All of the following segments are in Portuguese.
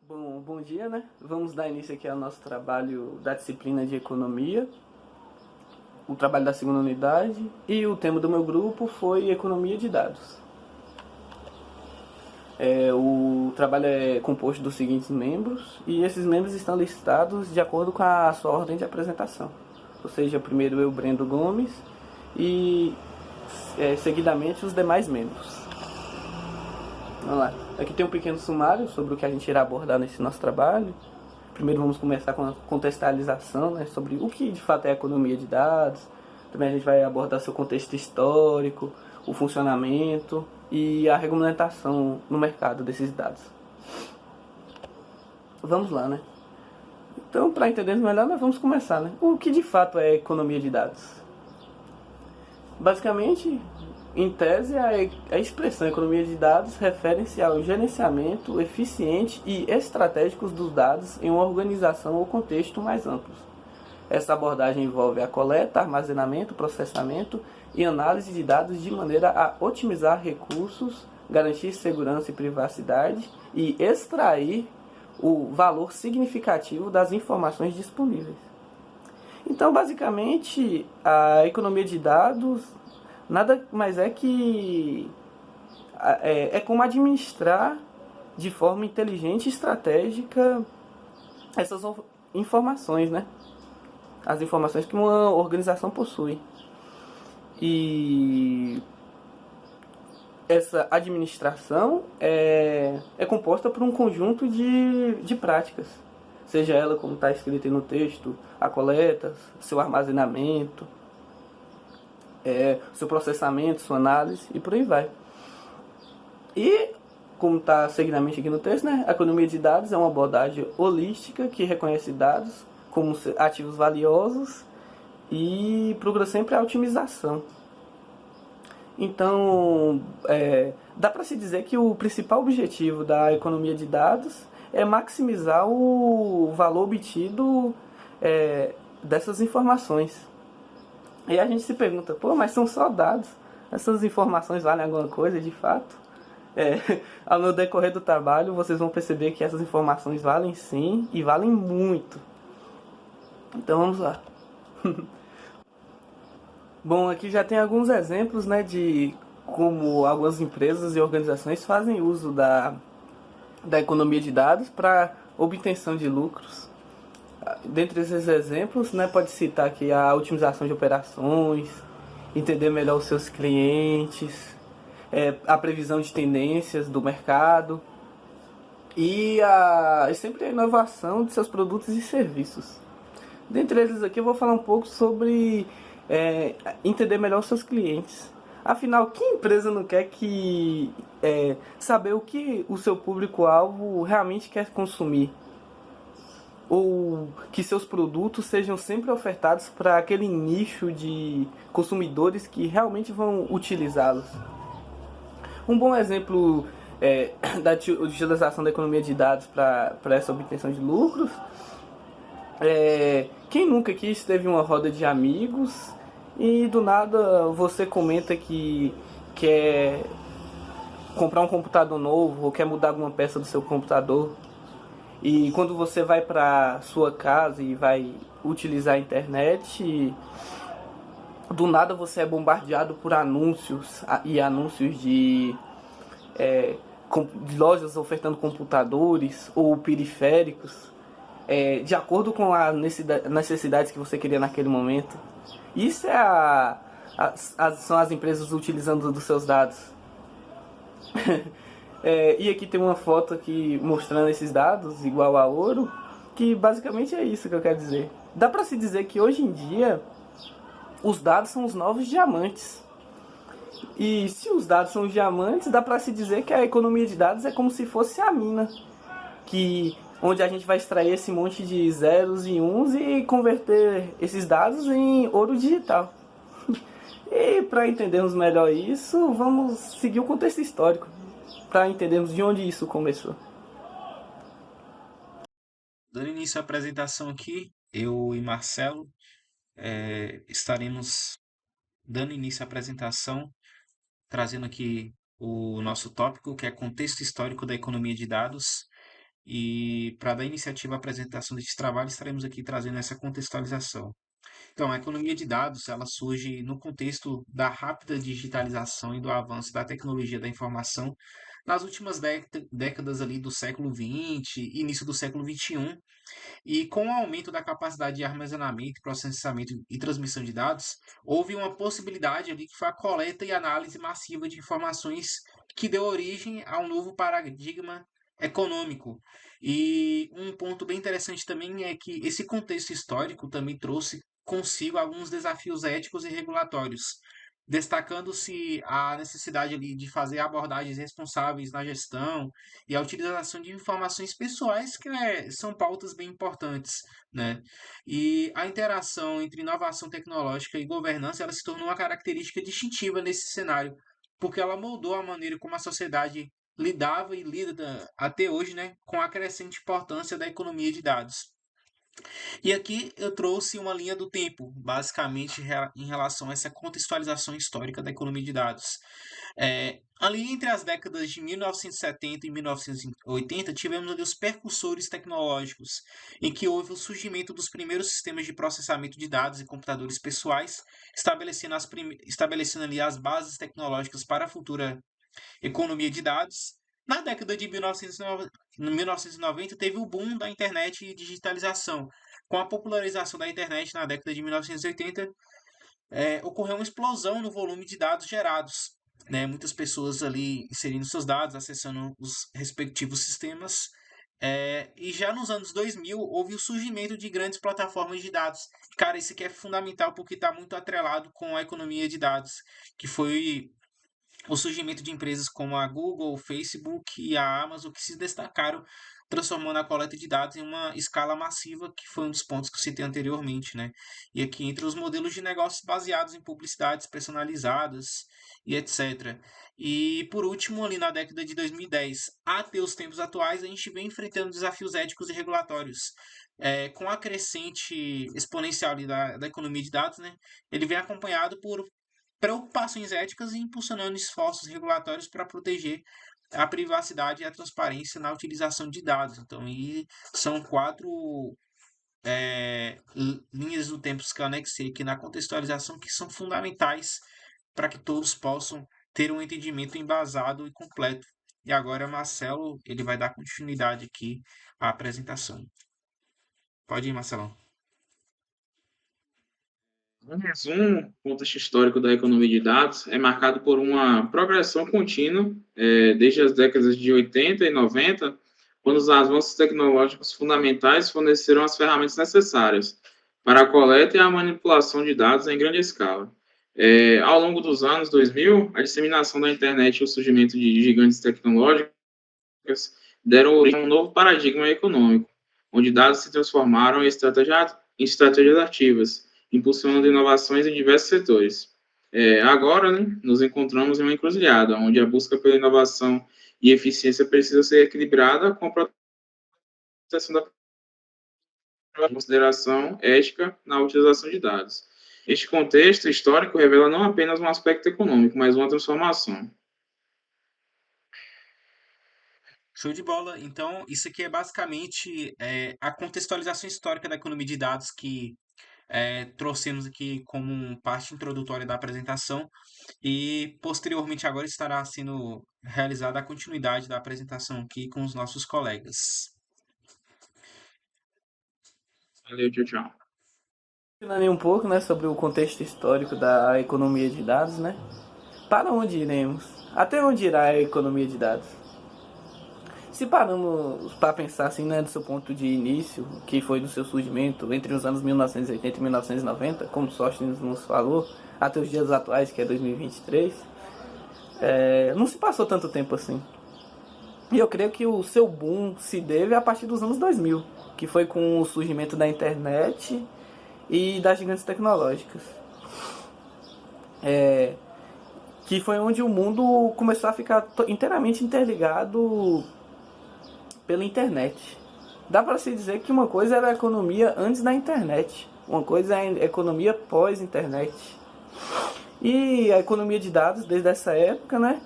Bom dia, né? Vamos dar início aqui ao nosso trabalho da disciplina de economia, o trabalho da segunda unidade, e o tema do meu grupo foi economia de dados. O trabalho é composto dos seguintes membros, e esses membros estão listados de acordo com a sua ordem de apresentação. Ou seja, primeiro eu, Brendo Gomes, e seguidamente os demais membros. Vamos lá. Aqui tem um pequeno sumário sobre o que a gente irá abordar nesse nosso trabalho. Primeiro vamos começar com a contextualização, né, sobre o que de fato é a economia de dados. Também a gente vai abordar seu contexto histórico, o funcionamento e a regulamentação no mercado desses dados. Vamos lá, né? Então, para entendermos melhor, nós vamos começar, né? O que de fato é economia de dados? Basicamente, em tese, a expressão economia de dados refere-se ao gerenciamento eficiente e estratégico dos dados em uma organização ou contexto mais amplo. Essa abordagem envolve a coleta, armazenamento, processamento e análise de dados de maneira a otimizar recursos, garantir segurança e privacidade e extrair o valor significativo das informações disponíveis. Então, basicamente, a economia de dados nada mais é que é como administrar de forma inteligente e estratégica essas informações, né? As informações que uma organização possui. E essa administração é composta por um conjunto de práticas, seja ela como está escrito aí no texto, a coleta, seu armazenamento, seu processamento, sua análise e por aí vai. E, como está seguidamente aqui no texto, né, a economia de dados é uma abordagem holística que reconhece dados como ativos valiosos e procura sempre a otimização. Então, dá para se dizer que o principal objetivo da economia de dados é maximizar o valor obtido dessas informações. E a gente se pergunta, pô, mas são só dados, essas informações valem alguma coisa de fato? No decorrer do trabalho vocês vão perceber que essas informações valem sim e valem muito. Então vamos lá. Bom, aqui já tem alguns exemplos, né, de como algumas empresas e organizações fazem uso da economia de dados para obtenção de lucros. Dentre esses exemplos, né, pode citar aqui a otimização de operações, entender melhor os seus clientes, a previsão de tendências do mercado e sempre a inovação de seus produtos e serviços. Dentre eles aqui eu vou falar um pouco sobre entender melhor os seus clientes. Afinal, que empresa não quer saber o que o seu público-alvo realmente quer consumir? Ou que seus produtos sejam sempre ofertados para aquele nicho de consumidores que realmente vão utilizá-los. Um bom exemplo da utilização da economia de dados para essa obtenção de lucros quem nunca aqui esteve em uma roda de amigos e do nada você comenta que quer comprar um computador novo ou quer mudar alguma peça do seu computador. E quando você vai para sua casa e vai utilizar a internet, do nada você é bombardeado por anúncios e anúncios de lojas ofertando computadores ou periféricos de acordo com as necessidades que você queria naquele momento. Isso são as empresas utilizando dos seus dados. E aqui tem uma foto aqui mostrando esses dados igual a ouro, que basicamente é isso que eu quero dizer. Dá pra se dizer que hoje em dia os dados são os novos diamantes. E se os dados são os diamantes, dá pra se dizer que a economia de dados é como se fosse a mina, onde a gente vai extrair esse monte de zeros e uns e converter esses dados em ouro digital. E para entendermos melhor isso, vamos seguir o contexto histórico, para entendermos de onde isso começou. Dando início à apresentação aqui, eu e Marcelo estaremos dando início à apresentação, trazendo aqui o nosso tópico, que é contexto histórico da economia de dados. E para dar iniciativa à apresentação deste trabalho, estaremos aqui trazendo essa contextualização. Então, a economia de dados, ela surge no contexto da rápida digitalização e do avanço da tecnologia da informação nas últimas décadas ali do século XX, início do século XXI, e com o aumento da capacidade de armazenamento, processamento e transmissão de dados, houve uma possibilidade ali que foi a coleta e análise massiva de informações que deu origem a um novo paradigma econômico. E um ponto bem interessante também é que esse contexto histórico também trouxe consigo alguns desafios éticos e regulatórios, destacando-se a necessidade ali de fazer abordagens responsáveis na gestão e a utilização de informações pessoais, que são pautas bem importantes, né? E a interação entre inovação tecnológica e governança, ela se tornou uma característica distintiva nesse cenário, porque ela moldou a maneira como a sociedade lidava e lida até hoje, né, com a crescente importância da economia de dados. E aqui eu trouxe uma linha do tempo, basicamente em relação a essa contextualização histórica da economia de dados. Ali entre as décadas de 1970 e 1980, tivemos ali os percussores tecnológicos, em que houve o surgimento dos primeiros sistemas de processamento de dados e computadores pessoais, estabelecendo ali as bases tecnológicas para a futura economia de dados. Na década de 1990, teve o boom da internet e digitalização. Com a popularização da internet na década de 1980, ocorreu uma explosão no volume de dados gerados, né? Muitas pessoas ali inserindo seus dados, acessando os respectivos sistemas. E já nos anos 2000, houve o surgimento de grandes plataformas de dados. Cara, isso aqui é fundamental porque está muito atrelado com a economia de dados, que foi o surgimento de empresas como a Google, o Facebook e a Amazon que se destacaram, transformando a coleta de dados em uma escala massiva, que foi um dos pontos que eu citei anteriormente, né? E aqui entre os modelos de negócios baseados em publicidades personalizadas e etc. E por último, ali na década de 2010 até os tempos atuais, a gente vem enfrentando desafios éticos e regulatórios. Com a crescente exponencial ali da economia de dados, né, ele vem acompanhado por preocupações éticas e impulsionando esforços regulatórios para proteger a privacidade e a transparência na utilização de dados. Então, e são quatro linhas do tempo que eu anexei aqui na contextualização que são fundamentais para que todos possam ter um entendimento embasado e completo. E agora, Marcelo, ele vai dar continuidade aqui à apresentação. Pode ir, Marcelão. Em resumo, o contexto histórico da economia de dados é marcado por uma progressão contínua, desde as décadas de 80 e 90, quando os avanços tecnológicos fundamentais forneceram as ferramentas necessárias para a coleta e a manipulação de dados em grande escala. Ao longo dos anos 2000, a disseminação da internet e o surgimento de gigantes tecnológicos deram origem a um novo paradigma econômico, onde dados se transformaram em estratégias ativas, impulsionando inovações em diversos setores. Agora, né, nos encontramos em uma encruzilhada, onde a busca pela inovação e eficiência precisa ser equilibrada com a proteção da consideração ética na utilização de dados. Este contexto histórico revela não apenas um aspecto econômico, mas uma transformação. Show de bola. Então, isso aqui é basicamente a contextualização histórica da economia de dados que trouxemos aqui como parte introdutória da apresentação e posteriormente agora estará sendo realizada a continuidade da apresentação aqui com os nossos colegas. Valeu, tchau, tchau. Falando um pouco, né, sobre o contexto histórico da economia de dados, né? Para onde iremos? Até onde irá a economia de dados? Se paramos para pensar assim, né, do seu ponto de início, que foi do seu surgimento entre os anos 1980 e 1990, como Sóstenes nos falou, até os dias atuais, que é 2023, não se passou tanto tempo assim. E eu creio que o seu boom se deve a partir dos anos 2000, que foi com o surgimento da internet e das gigantes tecnológicas. Que foi onde o mundo começou a ficar inteiramente interligado pela internet. Dá para se dizer que uma coisa era a economia antes da internet, uma coisa é a economia pós-internet. E a economia de dados, desde essa época, né,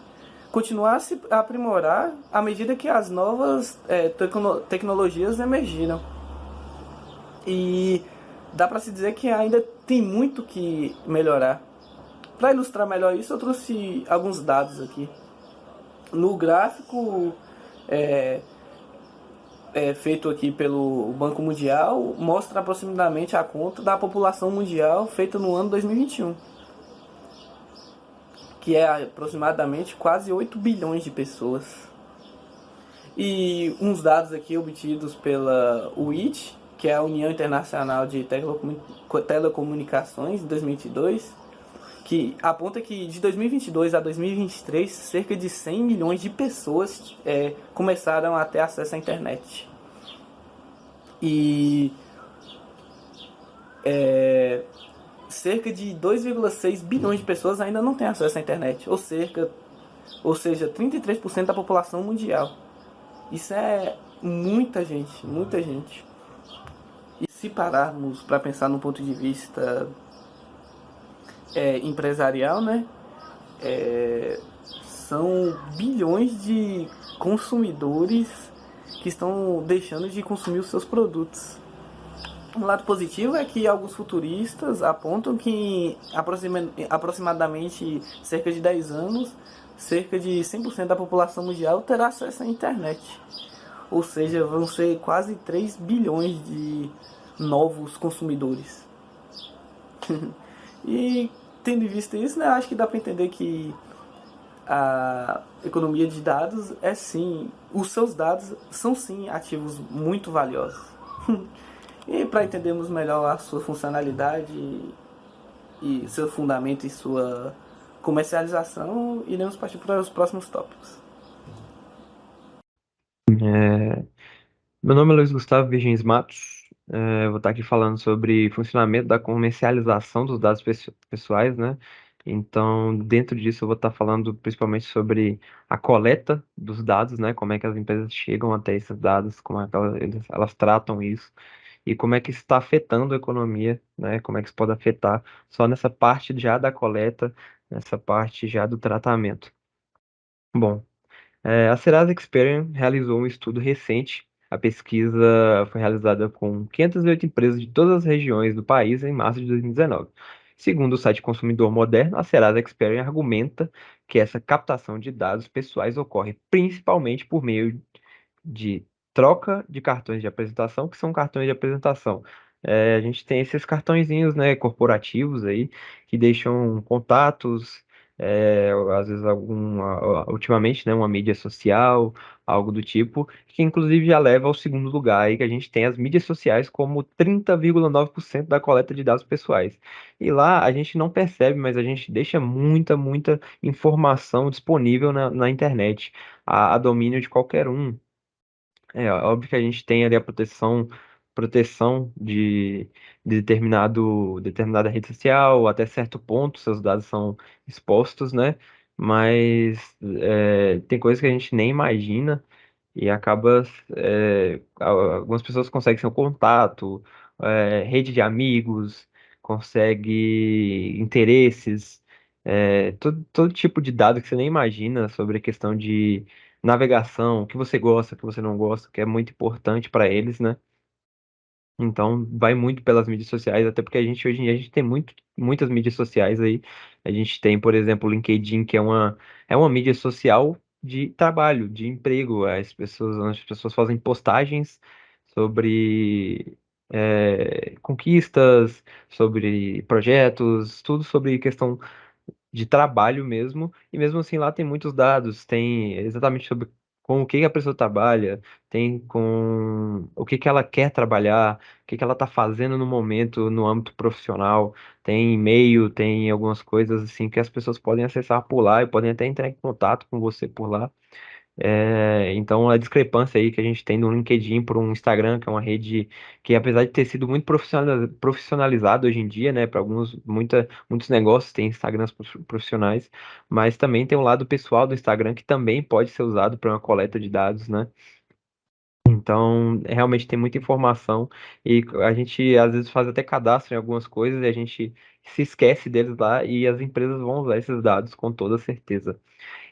continuar a se aprimorar à medida que as novas tecnologias emergiram. E dá para se dizer que ainda tem muito que melhorar. Para ilustrar melhor isso, eu trouxe alguns dados aqui. No gráfico feito aqui pelo Banco Mundial, mostra aproximadamente a conta da população mundial feita no ano 2021, que é aproximadamente quase 8 bilhões de pessoas. E uns dados aqui obtidos pela UIT, que é a União Internacional de Telecomunicações, de 2022, que aponta que de 2022 a 2023, cerca de 100 milhões de pessoas começaram a ter acesso à internet. E cerca de 2,6 bilhões de pessoas ainda não têm acesso à internet, ou seja, 33% da população mundial. Isso é muita gente, muita gente. E se pararmos para pensar no ponto de vista empresarial, né? São bilhões de consumidores que estão deixando de consumir os seus produtos. Um lado positivo é que alguns futuristas apontam que aproximadamente cerca de 10 anos, cerca de 100% da população mundial terá acesso à internet. Ou seja, vão ser quase 3 bilhões de novos consumidores. E tendo em vista isso, né, acho que dá para entender que a economia de dados é sim, os seus dados são sim ativos muito valiosos. E para entendermos melhor a sua funcionalidade e seu fundamento e sua comercialização, iremos partir para os próximos tópicos. Meu nome é Luiz Gustavo Virgens Matos. Vou estar aqui falando sobre funcionamento da comercialização dos dados pessoais, né? Então, dentro disso, eu vou estar falando principalmente sobre a coleta dos dados, né? Como é que as empresas chegam até esses dados, como é que elas tratam isso e como é que isso está afetando a economia, né? Como é que isso pode afetar só nessa parte já da coleta, nessa parte já do tratamento. Bom, a Serasa Experian realizou um estudo recente. A pesquisa foi realizada com 508 empresas de todas as regiões do país em março de 2019. Segundo o site Consumidor Moderno, a Serasa Experian argumenta que essa captação de dados pessoais ocorre principalmente por meio de troca de cartões de apresentação, que são cartões de apresentação. A gente tem esses cartõezinhos, né, corporativos aí, que deixam contatos, às vezes ultimamente, né, uma mídia social, algo do tipo, que inclusive já leva ao segundo lugar aí, que a gente tem as mídias sociais como 30,9% da coleta de dados pessoais. E lá a gente não percebe, mas a gente deixa muita informação disponível na internet, a domínio de qualquer um. Óbvio que a gente tem ali a proteção de determinada rede social, até certo ponto seus dados são expostos, né? Mas tem coisas que a gente nem imagina e acaba, algumas pessoas conseguem seu contato, rede de amigos, consegue interesses, todo tipo de dado que você nem imagina sobre a questão de navegação, o que você gosta, o que você não gosta, que é muito importante para eles, né? Então, vai muito pelas mídias sociais, até porque a gente hoje em dia a gente tem muitas mídias sociais aí. A gente tem, por exemplo, o LinkedIn, que é uma mídia social de trabalho, de emprego. As pessoas fazem postagens sobre conquistas, sobre projetos, tudo sobre questão de trabalho mesmo, e mesmo assim lá tem muitos dados, tem exatamente sobre com o que a pessoa trabalha, tem com o que ela quer trabalhar, o que ela está fazendo no momento, no âmbito profissional, tem e-mail, tem algumas coisas assim que as pessoas podem acessar por lá e podem até entrar em contato com você por lá. Então, a discrepância aí que a gente tem no LinkedIn por um Instagram, que é uma rede que, apesar de ter sido muito profissionalizado hoje em dia, né, para muitos negócios têm Instagrams profissionais, mas também tem um lado pessoal do Instagram que também pode ser usado para uma coleta de dados, né? Então, realmente tem muita informação e a gente às vezes faz até cadastro em algumas coisas e a gente se esquece deles lá e as empresas vão usar esses dados com toda certeza.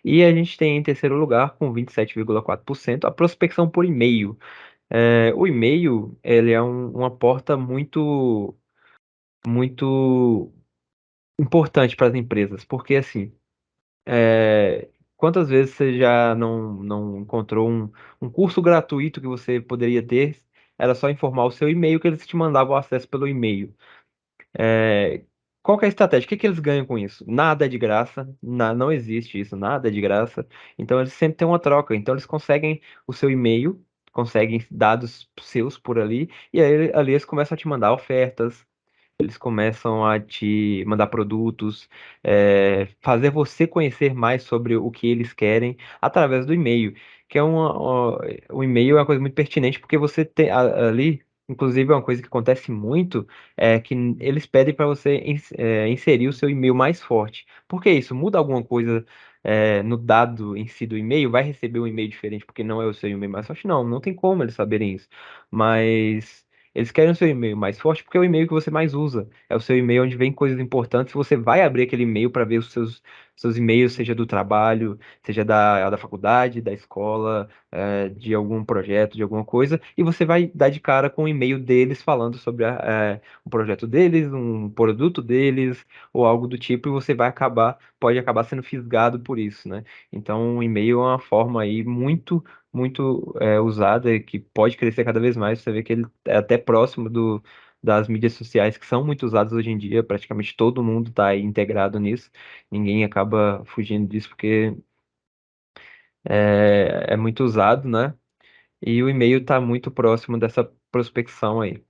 E a gente tem em terceiro lugar, com 27,4%, a prospecção por e-mail. O e-mail, ele é uma porta muito importante para as empresas, porque assim, quantas vezes você já não encontrou um curso gratuito que você poderia ter? Era só informar o seu e-mail que eles te mandavam o acesso pelo e-mail. É, qual que é a estratégia? O que que eles ganham com isso? Nada é de graça, não existe isso, nada é de graça. Então eles sempre têm uma troca. Então eles conseguem o seu e-mail, conseguem dados seus por ali, e aí ali eles começam a te mandar ofertas, eles começam a te mandar produtos, fazer você conhecer mais sobre o que eles querem através do e-mail, que o e-mail é uma coisa muito pertinente porque você tem ali, inclusive é uma coisa que acontece muito, é que eles pedem para você inserir o seu e-mail mais forte. Por que isso? Muda alguma coisa no dado em si do e-mail? Vai receber um e-mail diferente porque não é o seu e-mail mais forte? Não, não tem como eles saberem isso. Mas eles querem o seu e-mail mais forte porque é o e-mail que você mais usa. É o seu e-mail onde vem coisas importantes. Você vai abrir aquele e-mail para ver os seus e-mails, seja do trabalho, seja da faculdade, da escola, de algum projeto, de alguma coisa, e você vai dar de cara com o e-mail deles falando sobre um projeto deles, um produto deles, ou algo do tipo, e você pode acabar sendo fisgado por isso, né? Então, o e-mail é uma forma aí muito usada e que pode crescer cada vez mais. Você vê que ele é até próximo das mídias sociais que são muito usadas hoje em dia. Praticamente todo mundo está integrado nisso. Ninguém acaba fugindo disso porque é muito usado, né? E o e-mail está muito próximo dessa prospecção aí.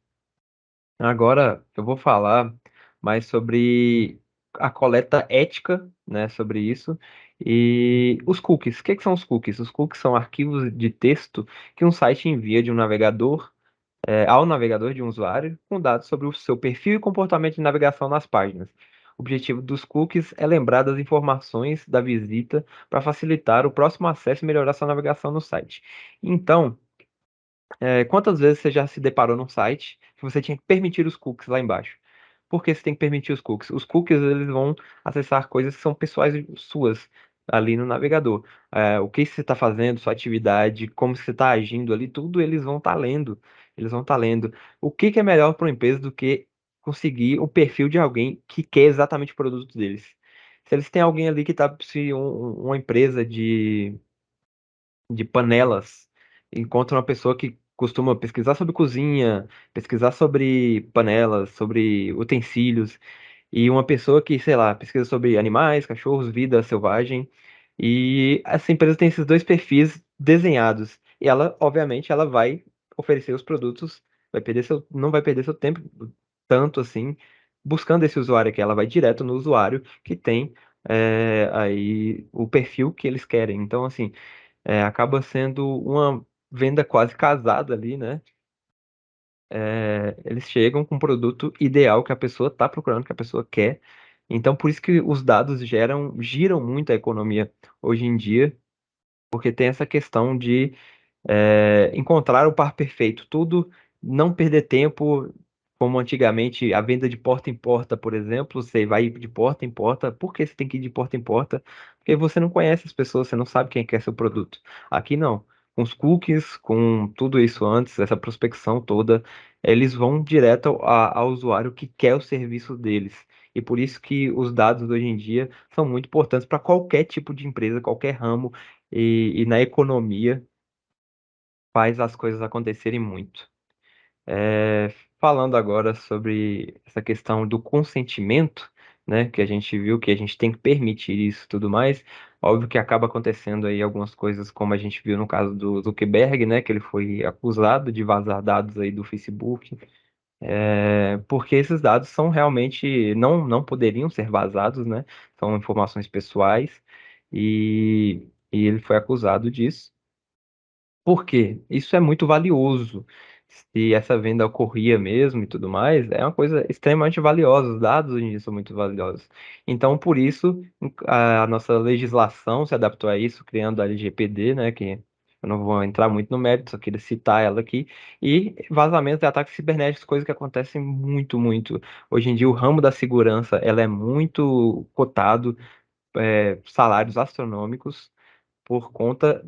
Agora eu vou falar mais sobre a coleta ética, né, sobre isso, e os cookies. O que que são os cookies? Os cookies são arquivos de texto que um site envia de um navegador, ao navegador de um usuário, com dados sobre o seu perfil e comportamento de navegação nas páginas. O objetivo dos cookies é lembrar das informações da visita para facilitar o próximo acesso e melhorar sua navegação no site. Então, quantas vezes você já se deparou num site que você tinha que permitir os cookies lá embaixo? Por que você tem que permitir os cookies? Os cookies eles vão acessar coisas que são pessoais suas ali no navegador. O que você está fazendo, sua atividade, como você está agindo ali, tudo eles vão estar lendo. Eles vão estar lendo. O que que é melhor para uma empresa do que conseguir o perfil de alguém que quer exatamente o produto deles? Se eles têm alguém ali que está, se uma empresa de panelas, encontra uma pessoa que costuma pesquisar sobre cozinha, pesquisar sobre panelas, sobre utensílios, e uma pessoa que, sei lá, pesquisa sobre animais, cachorros, vida selvagem, e essa empresa tem esses dois perfis desenhados, e ela, obviamente, ela vai oferecer os produtos, não vai perder seu tempo tanto assim buscando esse usuário aqui, ela vai direto no usuário que tem aí o perfil que eles querem. Então, assim, acaba sendo uma venda quase casada ali, né? Eles chegam com o produto ideal que a pessoa está procurando, que a pessoa quer. Então, por isso que os dados giram muito a economia hoje em dia, porque tem essa questão de encontrar o par perfeito, tudo, não perder tempo, como antigamente a venda de porta em porta, por exemplo, você vai de porta em porta, por que você tem que ir de porta em porta? Porque você não conhece as pessoas, você não sabe quem quer seu produto. Aqui não. Com os cookies, com tudo isso antes, essa prospecção toda, eles vão direto ao usuário que quer o serviço deles. E por isso que os dados hoje em dia são muito importantes para qualquer tipo de empresa, qualquer ramo, e na economia faz as coisas acontecerem muito. Falando agora sobre essa questão do consentimento, né, que a gente viu que a gente tem que permitir isso e tudo mais, óbvio que acaba acontecendo aí algumas coisas, como a gente viu no caso do Zuckerberg, né, que ele foi acusado de vazar dados aí do Facebook, porque esses dados são realmente, não poderiam ser vazados, né, são informações pessoais, e ele foi acusado disso. Por quê? Isso é muito valioso. Se essa venda ocorria mesmo e tudo mais, é uma coisa extremamente valiosa. Os dados hoje em dia são muito valiosos. Então, por isso, a nossa legislação se adaptou a isso, criando a LGPD, né, que eu não vou entrar muito no mérito, só queria citar ela aqui, e vazamentos e ataques cibernéticos, coisas que acontecem muito. Hoje em dia, o ramo da segurança, ela é muito cotado, salários astronômicos por conta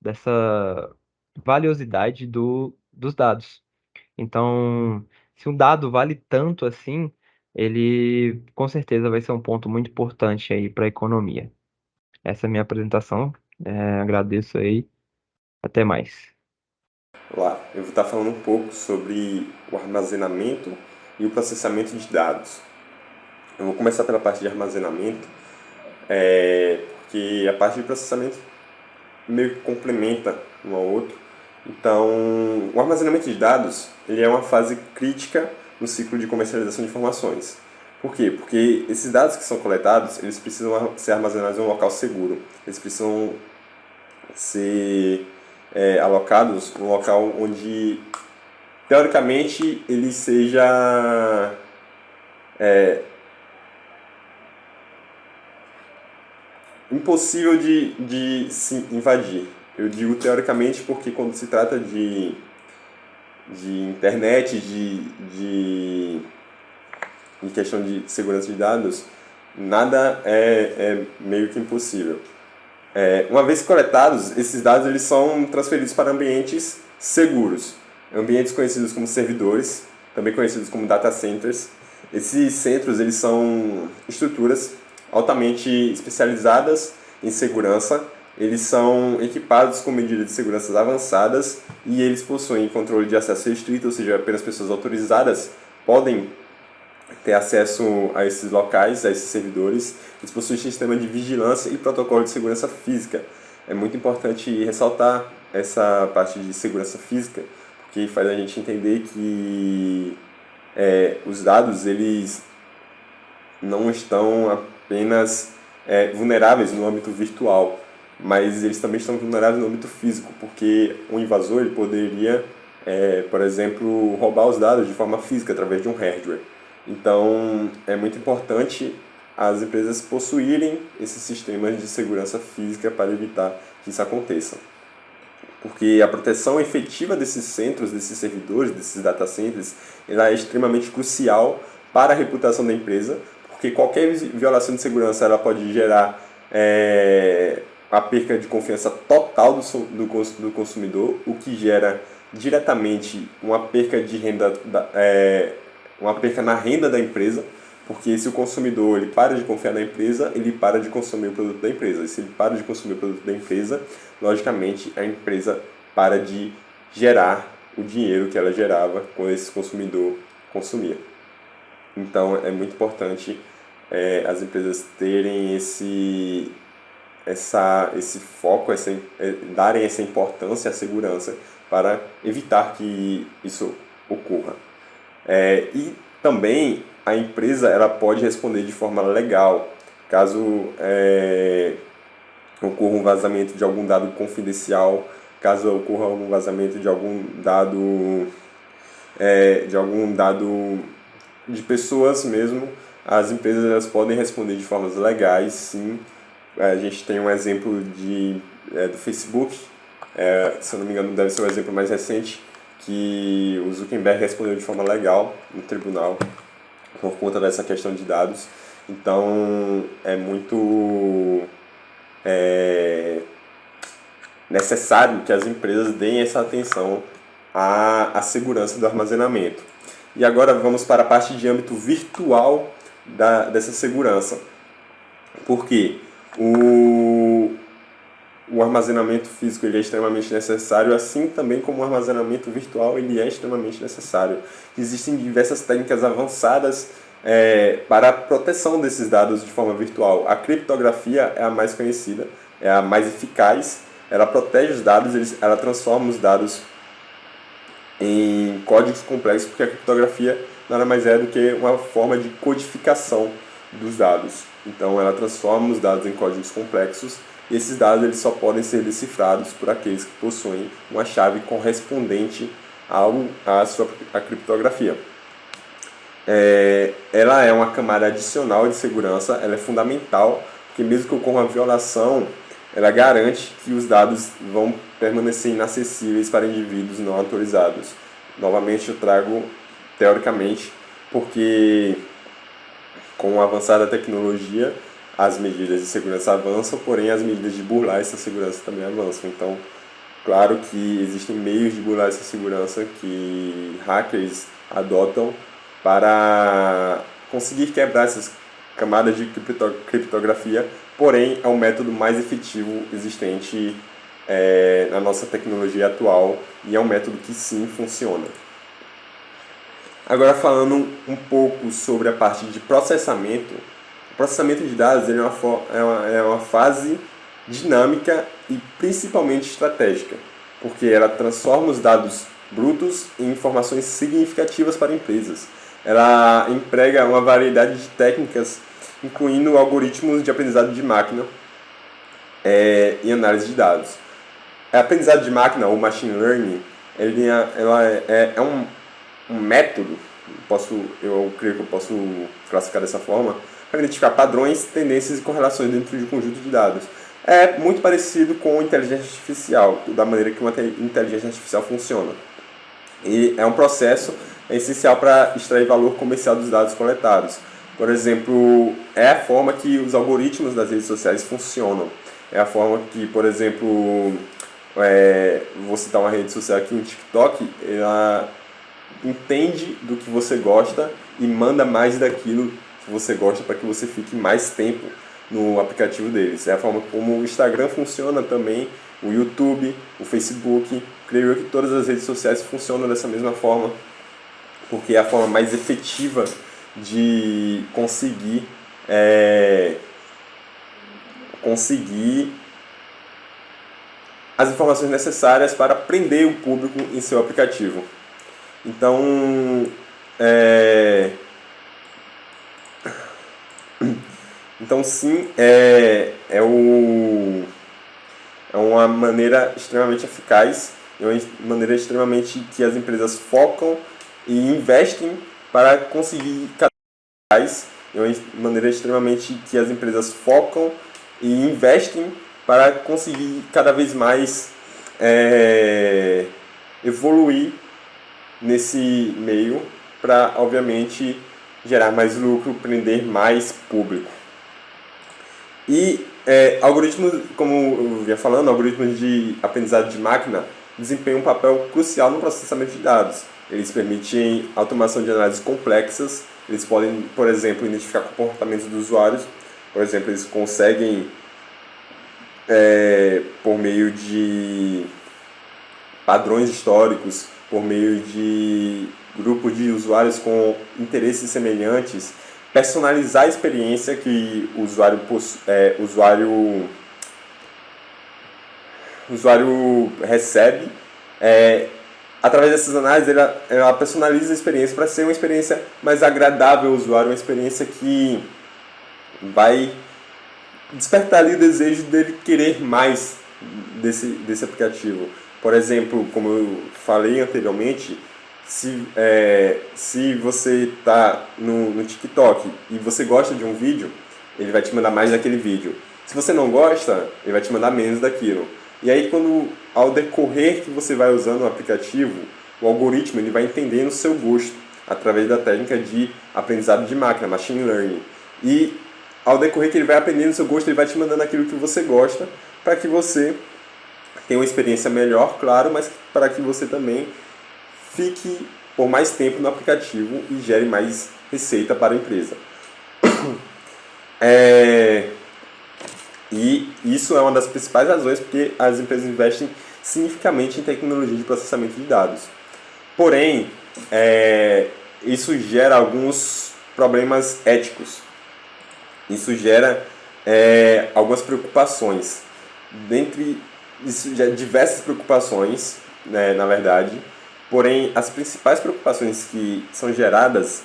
dessa valiosidade dos dados. Então, se um dado vale tanto assim, ele com certeza vai ser um ponto muito importante aí para a economia. Essa é a minha apresentação. Agradeço aí. Até mais. Olá, eu vou estar falando um pouco sobre o armazenamento e o processamento de dados. Eu vou começar pela parte de armazenamento, porque a parte de processamento meio que complementa um ao outro. Então, o armazenamento de dados ele é uma fase crítica no ciclo de comercialização de informações. Por quê? Porque esses dados que são coletados, eles precisam ser armazenados em um local seguro. Eles precisam ser alocados em um local onde, teoricamente, ele seja impossível de se invadir. Eu digo teoricamente porque quando se trata de internet, de questão de segurança de dados, nada é meio que impossível. Uma vez coletados, esses dados eles são transferidos para ambientes seguros, ambientes conhecidos como servidores, também conhecidos como data centers. Esses centros eles são estruturas altamente especializadas em segurança. Eles são equipados com medidas de segurança avançadas e eles possuem controle de acesso restrito, ou seja, apenas pessoas autorizadas podem ter acesso a esses locais, a esses servidores. Eles possuem sistema de vigilância e protocolo de segurança física. É muito importante ressaltar essa parte de segurança física, porque faz a gente entender que os dados eles não estão apenas vulneráveis no âmbito virtual, mas eles também estão vulneráveis no âmbito físico, porque um invasor ele poderia, por exemplo, roubar os dados de forma física através de um hardware. Então, é muito importante as empresas possuírem esses sistemas de segurança física para evitar que isso aconteça. Porque a proteção efetiva desses centros, desses servidores, desses data centers, ela é extremamente crucial para a reputação da empresa, porque qualquer violação de segurança ela pode gerar a perca de confiança total do consumidor, o que gera diretamente uma perca de renda, uma perca na renda da empresa, porque se o consumidor ele para de confiar na empresa, ele para de consumir o produto da empresa. E se ele para de consumir o produto da empresa, logicamente a empresa para de gerar o dinheiro que ela gerava quando esse consumidor consumia. Então é muito importante as empresas terem esse foco, darem essa importância à segurança para evitar que isso ocorra. E também a empresa ela pode responder de forma legal caso ocorra um vazamento de algum dado confidencial, caso ocorra algum vazamento de algum dado de pessoas mesmo. As empresas elas podem responder de formas legais, sim. A gente tem um exemplo do Facebook, se eu não me engano deve ser o exemplo mais recente, que o Zuckerberg respondeu de forma legal no tribunal por conta dessa questão de dados. Então é muito necessário que as empresas deem essa atenção à segurança do armazenamento. E agora vamos para a parte de âmbito virtual dessa segurança. Porque o armazenamento físico ele é extremamente necessário, assim também como o armazenamento virtual ele é extremamente necessário. Existem diversas técnicas avançadas para a proteção desses dados de forma virtual. A criptografia é a mais conhecida, é a mais eficaz. Ela protege os dados, ela transforma os dados em códigos complexos, porque a criptografia nada mais é do que uma forma de codificação dos dados. Então ela transforma os dados em códigos complexos e esses dados eles só podem ser decifrados por aqueles que possuem uma chave correspondente à criptografia. Ela é uma camada adicional de segurança, ela é fundamental, porque mesmo que ocorra uma violação, ela garante que os dados vão permanecer inacessíveis para indivíduos não autorizados. Novamente eu trago teoricamente, porque com o avançar da tecnologia, as medidas de segurança avançam, porém as medidas de burlar essa segurança também avançam. Então, claro que existem meios de burlar essa segurança que hackers adotam para conseguir quebrar essas camadas de criptografia, porém é o método mais efetivo existente na nossa tecnologia atual e é um método que sim funciona. Agora falando um pouco sobre a parte de processamento, o processamento de dados ele é uma fase dinâmica e principalmente estratégica, porque ela transforma os dados brutos em informações significativas para empresas. Ela emprega uma variedade de técnicas, incluindo algoritmos de aprendizado de máquina e análise de dados. A aprendizado de máquina, ou machine learning, ela é um método, eu creio que eu posso classificar dessa forma, para identificar padrões, tendências e correlações dentro de um conjunto de dados. É muito parecido com a inteligência artificial, da maneira que uma inteligência artificial funciona. E é um processo essencial para extrair valor comercial dos dados coletados. Por exemplo, é a forma que os algoritmos das redes sociais funcionam. É a forma que, por exemplo, vou citar uma rede social aqui, um TikTok, ela entende do que você gosta e manda mais daquilo que você gosta para que você fique mais tempo no aplicativo deles. É a forma como o Instagram funciona também, o YouTube, o Facebook. Creio que todas as redes sociais funcionam dessa mesma forma, porque é a forma mais efetiva de conseguir as informações necessárias para prender o público em seu aplicativo. Então, sim, é uma maneira extremamente eficaz, é uma maneira extremamente que as empresas focam e investem para conseguir cada vez mais, é uma maneira extremamente que as empresas focam e investem para conseguir cada vez mais evoluir nesse meio para, obviamente, gerar mais lucro, prender mais público. E algoritmos, como eu vinha falando, algoritmos de aprendizado de máquina desempenham um papel crucial no processamento de dados. Eles permitem automação de análises complexas, eles podem, por exemplo, identificar comportamentos dos usuários, por exemplo, eles conseguem, por meio de padrões históricos, por meio de grupos de usuários com interesses semelhantes, personalizar a experiência que o usuário recebe. Através dessas análises, ela personaliza a experiência para ser uma experiência mais agradável ao usuário, uma experiência que vai despertar ali o desejo dele querer mais desse aplicativo. Por exemplo, como eu falei anteriormente, se você está no TikTok e você gosta de um vídeo, ele vai te mandar mais daquele vídeo. Se você não gosta, ele vai te mandar menos daquilo. E aí, ao decorrer que você vai usando o aplicativo, o algoritmo ele vai entendendo o seu gosto através da técnica de aprendizado de máquina, machine learning. E ao decorrer que ele vai aprendendo o seu gosto, ele vai te mandando aquilo que você gosta para que você tenha uma experiência melhor, claro, mas para que você também fique por mais tempo no aplicativo e gere mais receita para a empresa. E isso é uma das principais razões porque as empresas investem significativamente em tecnologia de processamento de dados. Porém, isso gera alguns problemas éticos. Isso gera algumas preocupações. Dentre isso, já diversas preocupações, né, na verdade. Porém, as principais preocupações que são geradas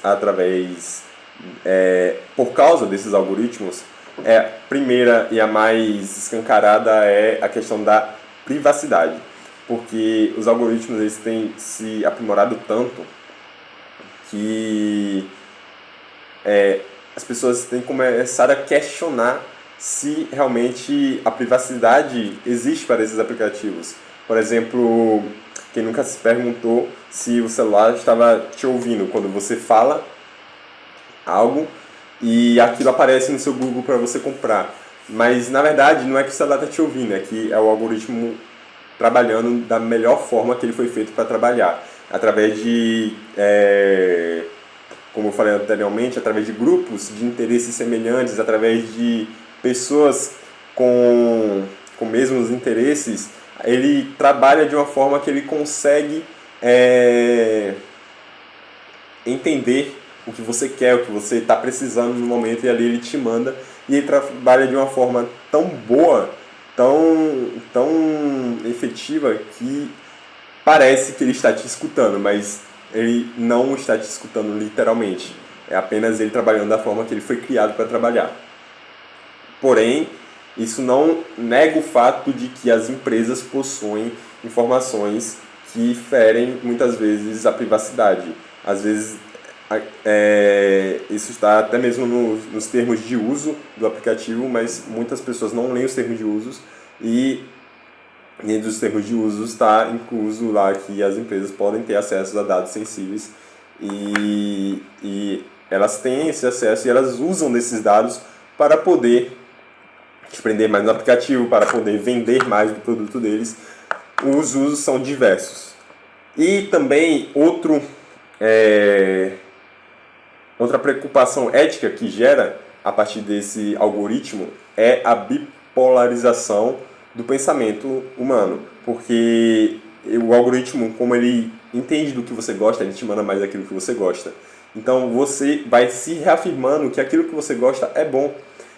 por causa desses algoritmos, a primeira e a mais escancarada é a questão da privacidade, porque os algoritmos eles têm se aprimorado tanto que as pessoas têm que começar a questionar se realmente a privacidade existe para esses aplicativos. Por exemplo, quem nunca se perguntou se o celular estava te ouvindo quando você fala algo e aquilo aparece no seu Google para você comprar. Mas na verdade não é que o celular está te ouvindo, é que é o algoritmo trabalhando da melhor forma que ele foi feito para trabalhar, através de, como eu falei anteriormente, através de grupos de interesses semelhantes, através de pessoas com mesmos interesses. Ele trabalha de uma forma que ele consegue entender o que você quer, o que você está precisando no momento, e ali ele te manda, e ele trabalha de uma forma tão boa, tão efetiva, que parece que ele está te escutando, mas ele não está te escutando literalmente. É apenas ele trabalhando da forma que ele foi criado para trabalhar. Porém, isso não nega o fato de que as empresas possuem informações que ferem muitas vezes a privacidade. Às vezes, isso está até mesmo nos termos de uso do aplicativo, mas muitas pessoas não leem os termos de uso, e dentro dos termos de uso está incluso lá que as empresas podem ter acesso a dados sensíveis, e elas têm esse acesso e elas usam desses dados para poder te prender mais no aplicativo, para poder vender mais do produto deles. Os usos são diversos. E também outra preocupação ética que gera a partir desse algoritmo é a bipolarização do pensamento humano, porque o algoritmo, como ele entende do que você gosta, ele te manda mais aquilo que você gosta. Então você vai se reafirmando que aquilo que você gosta é bom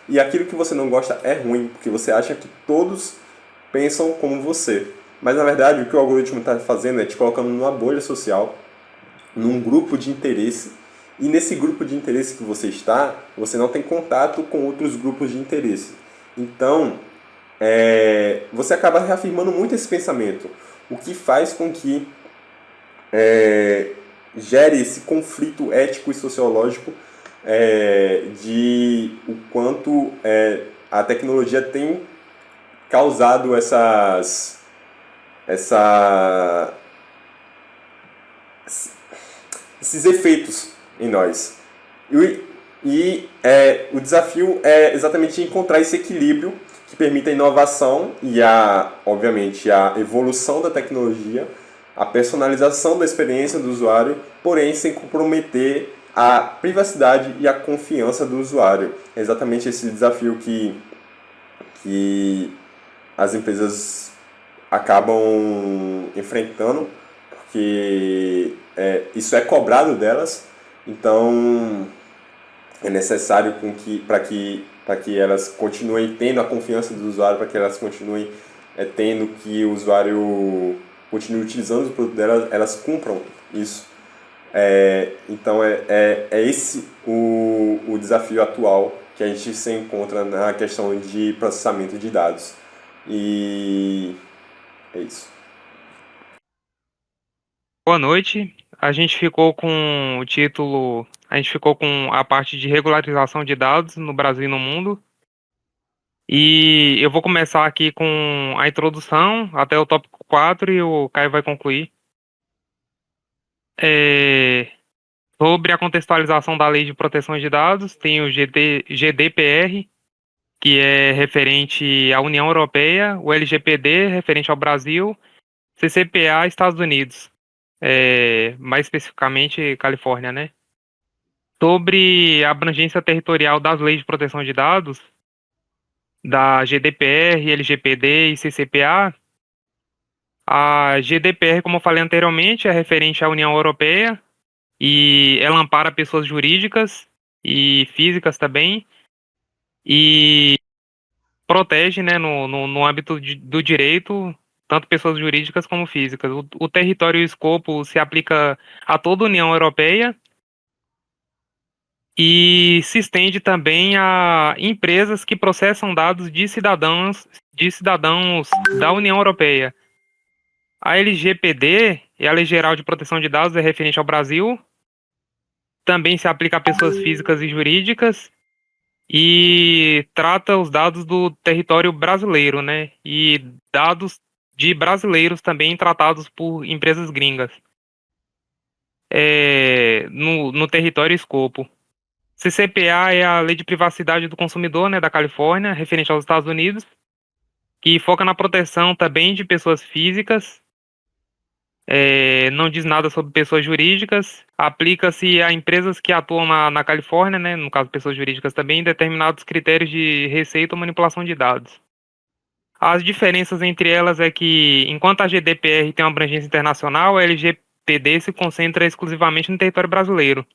e aquilo que você não gosta é ruim, porque você acha que todos pensam como você. Mas na verdade o que o algoritmo está fazendo é te colocando numa bolha social, num grupo de interesse, e nesse grupo de interesse que você está, você não tem contato com outros grupos de interesse. Então, você acaba reafirmando muito esse pensamento, o que faz com que gere esse conflito ético e sociológico de o quanto a tecnologia tem causado esses efeitos em nós. O desafio é exatamente encontrar esse equilíbrio que permita a inovação e, obviamente, a evolução da tecnologia, a personalização da experiência do usuário, porém sem comprometer a privacidade e a confiança do usuário. É exatamente esse desafio que as empresas acabam enfrentando, porque isso é cobrado delas. Então é necessário para que elas continuem tendo a confiança do usuário, para que elas continuem tendo que o usuário continue utilizando o produto delas, elas cumpram isso. Então é esse o desafio atual que a gente se encontra na questão de processamento de dados. E é isso. Boa noite. A gente ficou com o título, a gente ficou com a parte de regularização de dados no Brasil e no mundo. E eu vou começar aqui com a introdução até o tópico 4 e o Caio vai concluir. Sobre a contextualização da Lei de Proteção de Dados, tem o GDPR, que é referente à União Europeia, o LGPD, referente ao Brasil, CCPA, Estados Unidos. Mais especificamente Califórnia, né? Sobre a abrangência territorial das leis de proteção de dados, da GDPR, LGPD e CCPA, a GDPR, como eu falei anteriormente, é referente à União Europeia e ela ampara pessoas jurídicas e físicas também e protege, né, no âmbito do direito, tanto pessoas jurídicas como físicas. O território e o escopo se aplica a toda a União Europeia e se estende também a empresas que processam dados de cidadãos da União Europeia. A LGPD, a Lei Geral de Proteção de Dados, é referente ao Brasil, também se aplica a pessoas físicas e jurídicas e trata os dados do território brasileiro, né? E dados de brasileiros também tratados por empresas gringas no território e escopo. CCPA é a Lei de Privacidade do Consumidor, né, da Califórnia, referente aos Estados Unidos, que foca na proteção também de pessoas físicas, não diz nada sobre pessoas jurídicas, aplica-se a empresas que atuam na Califórnia, né, no caso pessoas jurídicas também, determinados critérios de receita ou manipulação de dados. As diferenças entre elas é que, enquanto a GDPR tem uma abrangência internacional, a LGPD se concentra exclusivamente no território brasileiro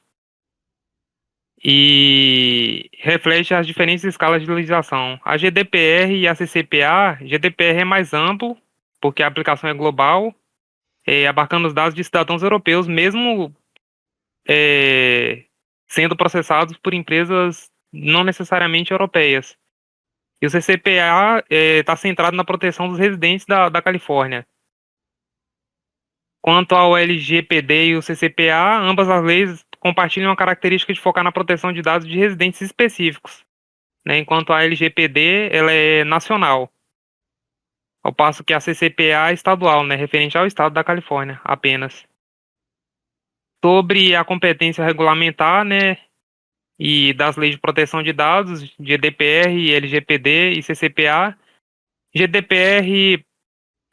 e reflete as diferentes escalas de legislação. A GDPR e a CCPA, GDPR é mais amplo, porque a aplicação é global, abarcando os dados de cidadãos europeus, mesmo sendo processados por empresas não necessariamente europeias. E o CCPA está centrado na proteção dos residentes da Califórnia. Quanto ao LGPD e o CCPA, ambas as leis compartilham a característica de focar na proteção de dados de residentes específicos, né, enquanto a LGPD ela é nacional, ao passo que a CCPA é estadual, né, referente ao estado da Califórnia apenas. Sobre a competência regulamentar, né, e das leis de proteção de dados, GDPR, LGPD e CCPA, GDPR,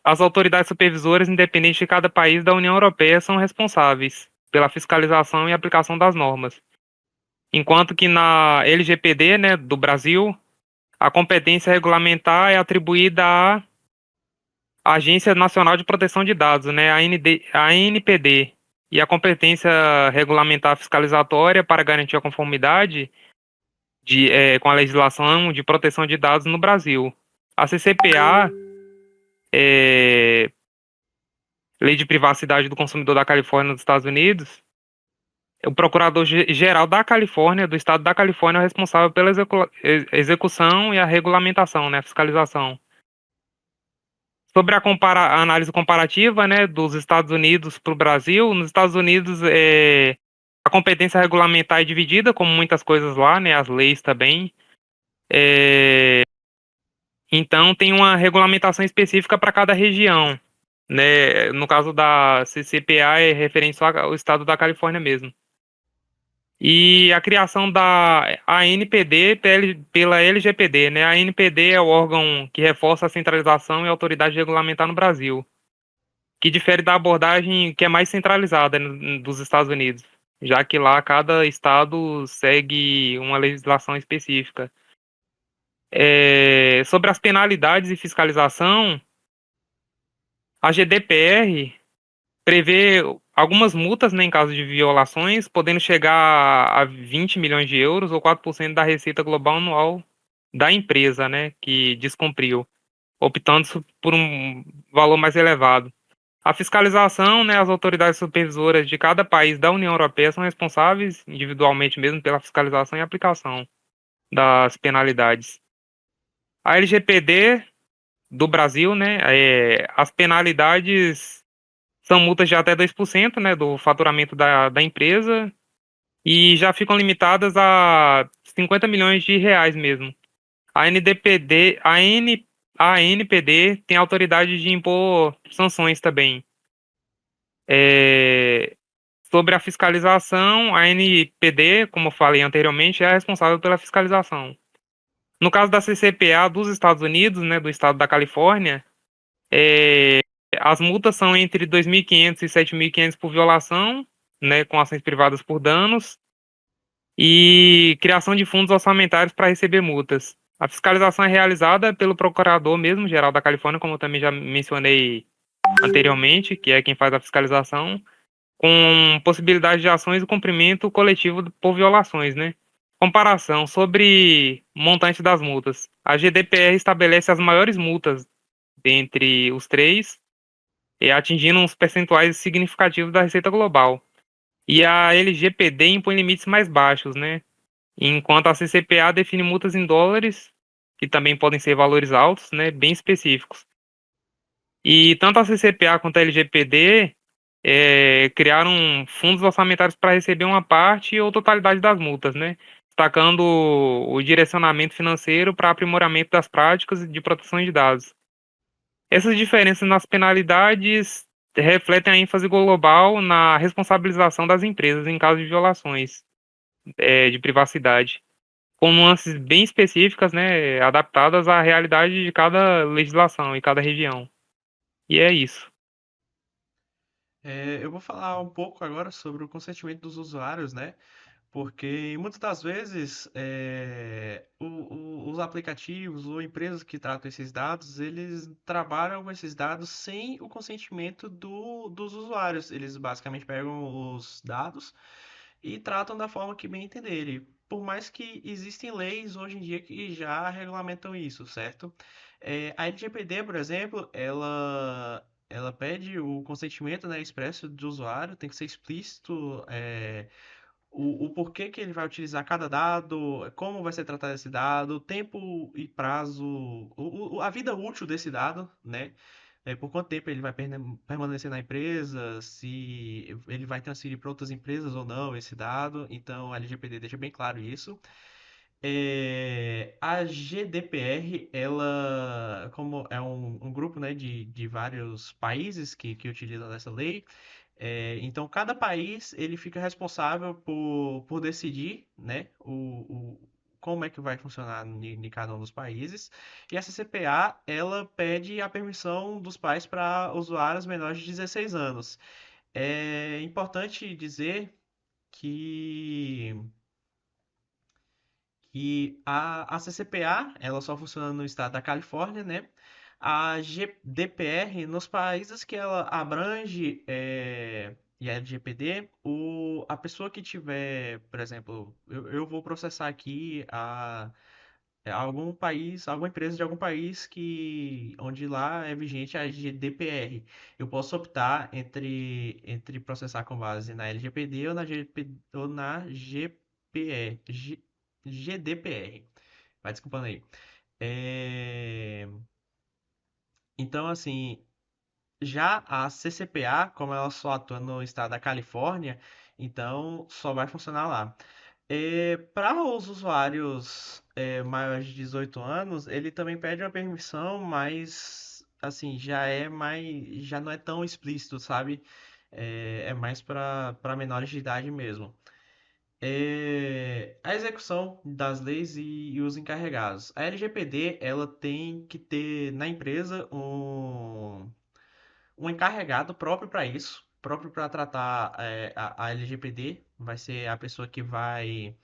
as autoridades supervisoras independentes de cada país da União Europeia são responsáveis pela fiscalização e aplicação das normas. Enquanto que na LGPD, né, do Brasil, a competência regulamentar é atribuída à Agência Nacional de Proteção de Dados, né, a ANPD, e a competência regulamentar fiscalizatória para garantir a conformidade com a legislação de proteção de dados no Brasil. A CCPA, Lei de Privacidade do Consumidor da Califórnia dos Estados Unidos, o Procurador-Geral da Califórnia, do Estado da Califórnia, é o responsável pela execução e a regulamentação, né, a fiscalização. Sobre a análise comparativa, né, dos Estados Unidos para o Brasil, nos Estados Unidos a competência regulamentar é dividida, como muitas coisas lá, né, as leis também. Então tem uma regulamentação específica para cada região, né? No caso da CCPA é referente só ao estado da Califórnia mesmo. E a criação da ANPD pela LGPD, né? A ANPD é o órgão que reforça a centralização e a autoridade regulamentar no Brasil, que difere da abordagem que é mais centralizada dos Estados Unidos, já que lá cada estado segue uma legislação específica. Sobre as penalidades e fiscalização, a GDPR prevê algumas multas, né, em caso de violações, podendo chegar a 20 milhões de euros ou 4% da receita global anual da empresa, né, que descumpriu, optando por um valor mais elevado. A fiscalização, né, as autoridades supervisoras de cada país da União Europeia são responsáveis individualmente mesmo pela fiscalização e aplicação das penalidades. A LGPD do Brasil, né, as penalidades são multas de até 2%, né, do faturamento da empresa e já ficam limitadas a 50 milhões de reais mesmo. A ANPD tem autoridade de impor sanções também. Sobre a fiscalização, a ANPD, como eu falei anteriormente, é a responsável pela fiscalização. No caso da CCPA dos Estados Unidos, né, do estado da Califórnia, as multas são entre 2.500 e 7.500 por violação, né, com ações privadas por danos, e criação de fundos orçamentários para receber multas. A fiscalização é realizada pelo procurador mesmo, geral da Califórnia, como eu também já mencionei anteriormente, que é quem faz a fiscalização, com possibilidade de ações e cumprimento coletivo por violações, né? Comparação sobre montante das multas. A GDPR estabelece as maiores multas dentre os três, atingindo uns percentuais significativos da receita global. E a LGPD impõe limites mais baixos, né? Enquanto a CCPA define multas em dólares, que também podem ser valores altos, né? Bem específicos. E tanto a CCPA quanto a LGPD criaram fundos orçamentários para receber uma parte ou totalidade das multas, né? Destacando o direcionamento financeiro para aprimoramento das práticas de proteção de dados. Essas diferenças nas penalidades refletem a ênfase global na responsabilização das empresas em caso de violações. de privacidade, com nuances bem específicas, né, adaptadas à realidade de cada legislação e cada região. E é isso. Eu vou falar um pouco agora sobre o consentimento dos usuários, né? Porque muitas das vezes os aplicativos ou empresas que tratam esses dados, eles trabalham com esses dados sem o consentimento dos usuários. Eles basicamente pegam os dados e tratam da forma que bem entenderem. Por mais que existem leis hoje em dia que já regulamentam isso, certo? A LGPD, por exemplo, ela pede o consentimento, né, expresso do usuário, tem que ser explícito, o porquê que ele vai utilizar cada dado, como vai ser tratado esse dado, o tempo e prazo, a vida útil desse dado, né? Por quanto tempo ele vai permanecer na empresa, se ele vai transferir para outras empresas ou não esse dado. Então, a LGPD deixa bem claro isso. A GDPR, ela, como é um grupo, né, de vários países que utilizam essa lei, então cada país ele fica responsável por decidir, né, como é que vai funcionar em cada um dos países. E a CCPA, ela pede a permissão dos pais para usuários menores de 16 anos. É importante dizer que a CCPA, ela só funciona no estado da Califórnia, né? A GDPR, nos países que ela abrange, e a LGPD, a pessoa que tiver, por exemplo, eu vou processar aqui algum país, alguma empresa de algum país onde lá é vigente a GDPR. Eu posso optar entre processar com base na LGPD ou na GDPR. Vai desculpando aí. É, Então, assim, já a CCPA, como ela só atua no estado da Califórnia, então só vai funcionar lá. Para os usuários maiores de 18 anos, ele também pede uma permissão, mas assim, já não é tão explícito, sabe? É mais para menores de idade mesmo. A execução das leis e os encarregados. A LGPD, ela tem que ter na empresa um encarregado próprio para isso, próprio para tratar a LGPD. Vai ser a pessoa que vai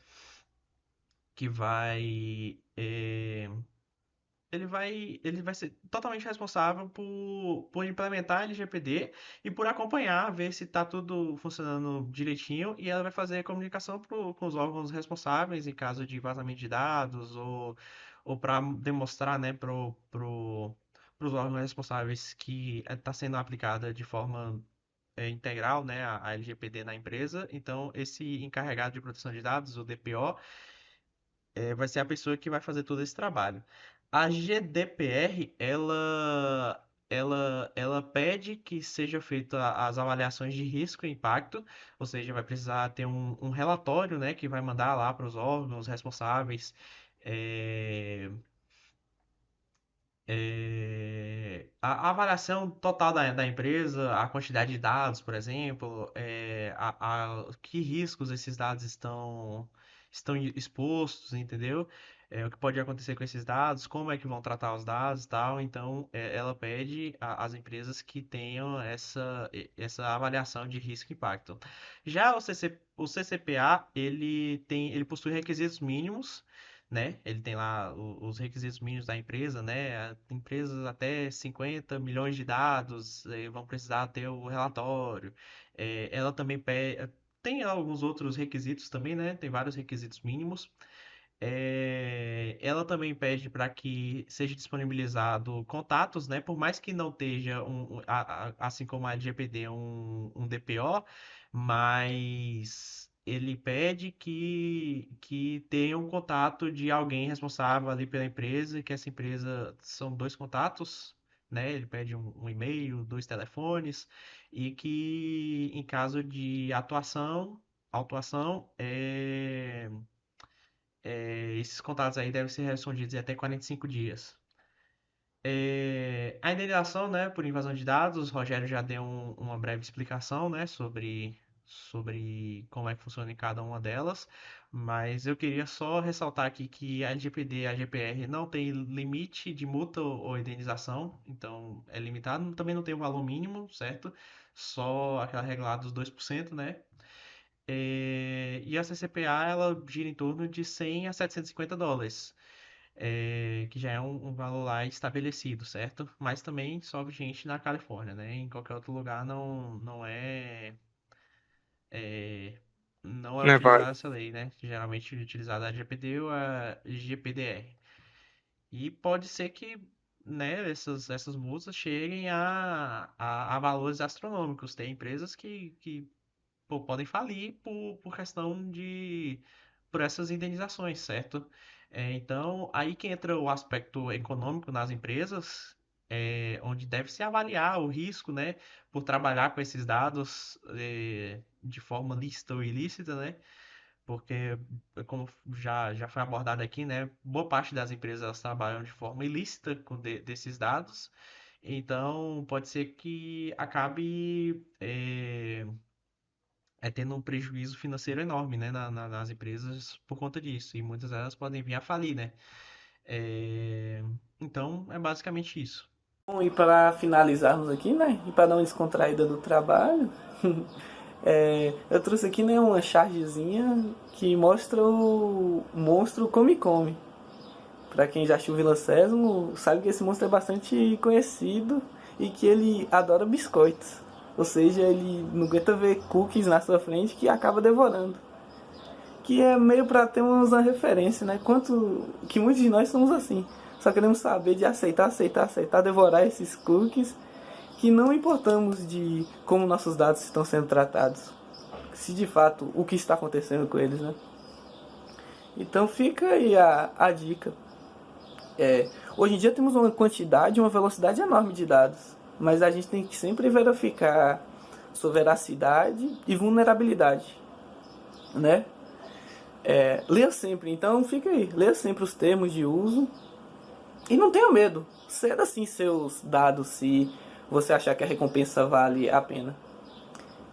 ele vai ser totalmente responsável por implementar a LGPD e por acompanhar, ver se está tudo funcionando direitinho, e ela vai fazer a comunicação com os órgãos responsáveis em caso de vazamento de dados ou para demonstrar, né, os órgãos responsáveis que está sendo aplicada de forma integral, né, a LGPD na empresa. Então, esse encarregado de proteção de dados, o DPO, vai ser a pessoa que vai fazer todo esse trabalho. A GDPR, ela pede que seja feita as avaliações de risco e impacto, ou seja, vai precisar ter um relatório, né, que vai mandar lá para os órgãos responsáveis, é, a avaliação total da empresa, a quantidade de dados, por exemplo, que riscos esses dados estão expostos, entendeu? O que pode acontecer com esses dados, como é que vão tratar os dados e tal. Então, ela pede às empresas que tenham essa avaliação de risco e impacto. Já o CCPA, ele possui requisitos mínimos, né? Ele tem lá os requisitos mínimos da empresa, né? Empresas até 50 milhões de dados vão precisar ter o relatório. Ela também tem alguns outros requisitos também, né? Tem vários requisitos mínimos. Ela também pede para que seja disponibilizado contatos, né? Por mais que não esteja assim como a LGPD um DPO, mas ele pede que tenha um contato de alguém responsável ali pela empresa, que essa empresa são dois contatos, né? Ele pede um e-mail, dois telefones, e que em caso de autuação, esses contatos aí devem ser respondidos em até 45 dias. A indenização, né, por invasão de dados, o Rogério já deu uma breve explicação, né, sobre como é que funciona em cada uma delas, mas eu queria só ressaltar aqui que a LGPD e a GPR não tem limite de multa ou indenização, então é limitado, também não tem o valor mínimo, certo? Só aquela regra lá dos 2%, né? E a CCPA ela gira em torno de 100 a 750 dólares, que já é um valor lá estabelecido, certo? Mas também só vigente na Califórnia, né? Em qualquer outro lugar é, não é Não é utilizada válido. essa lei, né? Geralmente é utilizada a LGPD ou a GPDR. E pode ser que, né, essas multas cheguem a valores astronômicos. Tem empresas que pô, podem falir por questão por essas indenizações, certo? Então, aí que entra o aspecto econômico nas empresas, onde deve se avaliar o risco, né, por trabalhar com esses dados de forma lícita ou ilícita, né? Porque, como já foi abordado aqui, né, boa parte das empresas elas trabalham de forma ilícita desses dados, então pode ser que acabe tendo um prejuízo financeiro enorme, né, nas empresas por conta disso, e muitas delas podem vir a falir, né? É, Então, é basicamente isso. Bom, e para finalizarmos aqui, né, e para dar uma descontraída do trabalho, eu trouxe aqui, né, uma chargezinha que mostra o monstro Come Come. Para quem já assistiu Vila Sésamo, sabe que esse monstro é bastante conhecido e que ele adora biscoitos. Ou seja, ele não aguenta ver cookies na sua frente que acaba devorando. Que é meio para ter uma referência, né? Quanto que muitos de nós somos assim. Só queremos saber de aceitar, devorar esses cookies, que não importamos de como nossos dados estão sendo tratados. Se de fato o que está acontecendo com eles, né? Então fica aí a dica. Hoje em dia temos uma quantidade, uma velocidade enorme de dados, mas a gente tem que sempre verificar sua veracidade e vulnerabilidade, né? Leia sempre, então fica aí, leia sempre os termos de uso e não tenha medo, ceda sim seus dados se você achar que a recompensa vale a pena.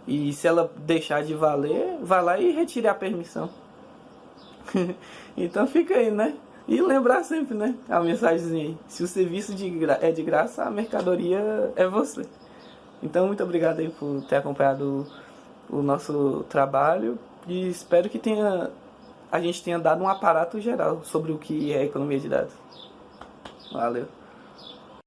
E se ela deixar de valer, vá lá e retire a permissão. Então fica aí, né? E lembrar sempre, né? A mensagenzinha aí. Se o serviço é de graça, a mercadoria é você. Então, muito obrigado aí por ter acompanhado o nosso trabalho. E espero que a gente tenha dado um aparato geral sobre o que é economia de dados. Valeu.